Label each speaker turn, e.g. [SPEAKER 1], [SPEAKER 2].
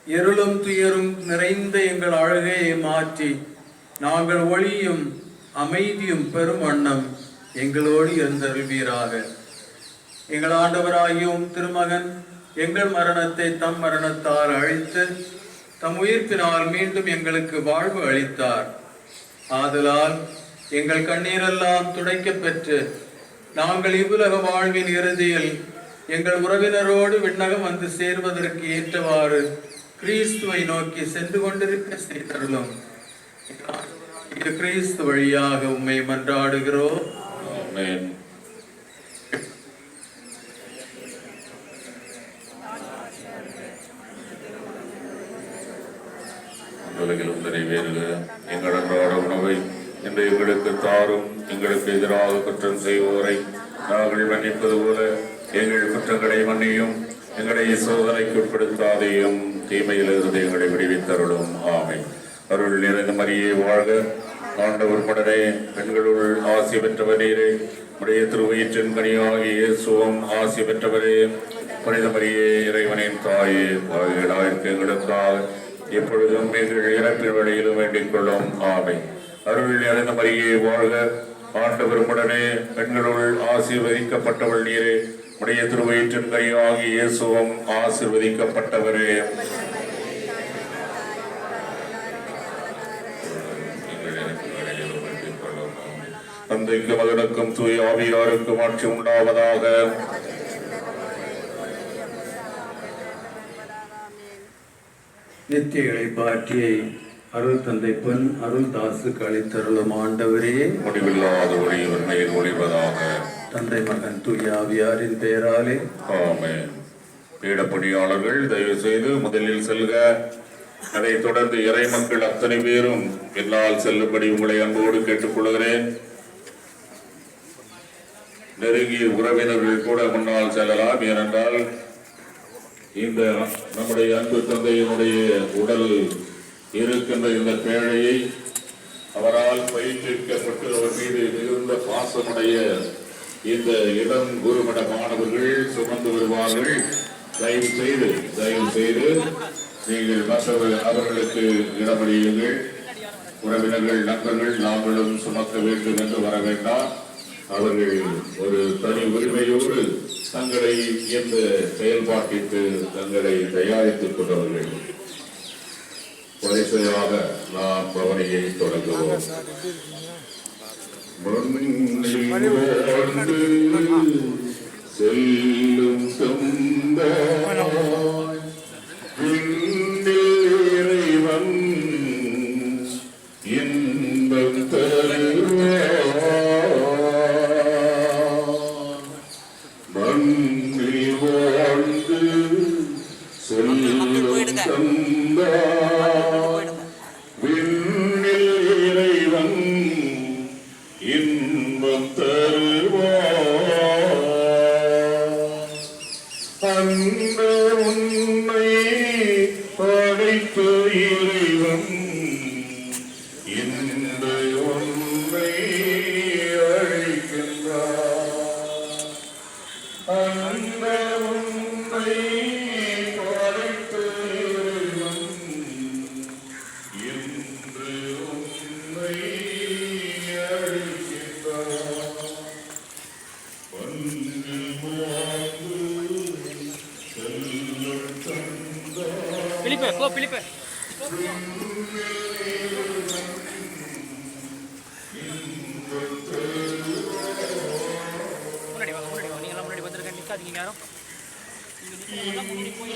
[SPEAKER 1] இருளும் துயரும் நிறைந்த எங்கள் அழகையை மாற்றி நாங்கள் ஒளியும் அமைதியும் பெரும் வண்ணம் எங்களோடு இருந்தருள்வீராக. எங்கள் ஆண்டவராகியும் திருமகன் எங்கள் மரணத்தை தம் மரணத்தால் அழித்து தம் உயிர்ப்பினால் மீண்டும் எங்களுக்கு வாழ்வு அளித்தார். ஆதலால் எங்கள் கண்ணீரெல்லாம் துடைக்கப் பெற்று நாங்கள் இவ்வுலக வாழ்வின் இறுதியில் எங்கள் உறவினரோடு விண்ணகம் வந்து சேர்வதற்கு ஏற்றவாறு கிறிஸ்துவை நோக்கி சென்று கொண்டிருக்க செய்தருளும். கிறிஸ்து வழியாக உம்மை மன்றாடுகிறோம். ஆமென்.
[SPEAKER 2] உலகிலும் நிறைவேறுக. எங்கள் அன்றாட உணவை இன்று எங்களுக்கு தாரும். எங்களுக்கு எதிராக குற்றம் செய்வோரை நாங்கள் மன்னிப்பது போல எங்கள் குற்றங்களை மன்னியும். எங்களை சோதனைக்கு உட்படுத்தாதையும் தீமையிலிருந்து எங்களை விடுவித்தருளும். ஆமென். அருள் நிறைந்த மரியே வாழ்க. ஆண்டவர் உடனே பெண்களுள் ஆசி பெற்றவரே, உடைய திருவயிற்றின் கனியாகிய இயேசுவும் ஆசி பெற்றவரே. புனித மரியே, இறைவனின் தாயே, பாவிகளாயிருக்க எங்களுக்காக எப்பொழுதும் எங்கள் இறப்பின் வழியிலும் வேண்டிக் கொள்ளும். ஆமென். அருள் நிறைந்த மரியே வாழ்க. ஆண்டவர் உடனே பெண்களுள் ஆசீர்வதிக்கப்பட்டவள் நீரே. உடைய திருவயிற்றின் கனியாகிய இயேசுவும் ஆசீர்வதிக்கப்பட்டவரே. தந்தைக்கும் மகனுக்கும் தூய ஆவியாருக்கும் ஆட்சி உண்டாவதாக.
[SPEAKER 1] நித்திய இளைப்பாற்றியை அருள் தந்தை பொன் அருள் தாசுக்கு அளித்தருளும் ஆண்டவரே.
[SPEAKER 2] முடிவில்லாத ஒளி உண்மையில் ஒளிவதாக.
[SPEAKER 1] தந்தை மகன் தூய ஆவியாரின் பெயராலே
[SPEAKER 2] ஆமென். பீடப்பணியாளர்கள் தயவு செய்து முதலில் செல்க. அதைத் தொடர்ந்து இறை மக்கள் அத்தனை பேரும் என்னால் செல்லும்படி உங்களை அன்போடு கேட்டுக்கொள்கிறேன். நெருங்கிய உறவினர்கள் கூட முன்னால் செல்லலாம். ஏனென்றால் இந்த நம்முடைய அன்பு தந்தையினுடைய உடல் இருக்கின்ற இந்த பேழையை அவரால் பயிற்றுவிக்கப்பட்டு அவர் மீது மிகுந்த பாசமுடைய இந்த இடம் குருமட மாணவர்கள் சுமந்து வருவார்கள். தயவு செய்து நீங்கள் அவர்களுக்கு இடமளியுங்கள். உறவினர்கள் நண்பர்கள் நாங்களும் சுமக்க வேண்டும் என்று வர வேண்டாம். அவர்கள் ஒரு தனி உரிமையோடு தங்களை இந்த செயல்பாட்டிற்கு தங்களை தயாரித்துக் கொண்டவர்கள். வரிசையாக நாம் பவனியை தொடங்குவோம். செல்லும் இறைவன் இன்பம் மண்ணில் வாழ்ந்து செல்லும் விண்ணில் இறைவன் இன்பம் தருவார். அந்த உன்னை படைத்த இறைவன் இந்த உன்னை அழைக்கின்றார். அந்த உன்னை படைத்த இறைவன் இன்று உன்னை அழைக்கின்றார்.
[SPEAKER 3] Felipe, go Felipe. முன்னாடி வாங்க நீங்க எல்லாம் முன்னாடி வந்திருக்கீங்க. நிக்காதீங்க யாரும். நீங்க முன்னாடி போய்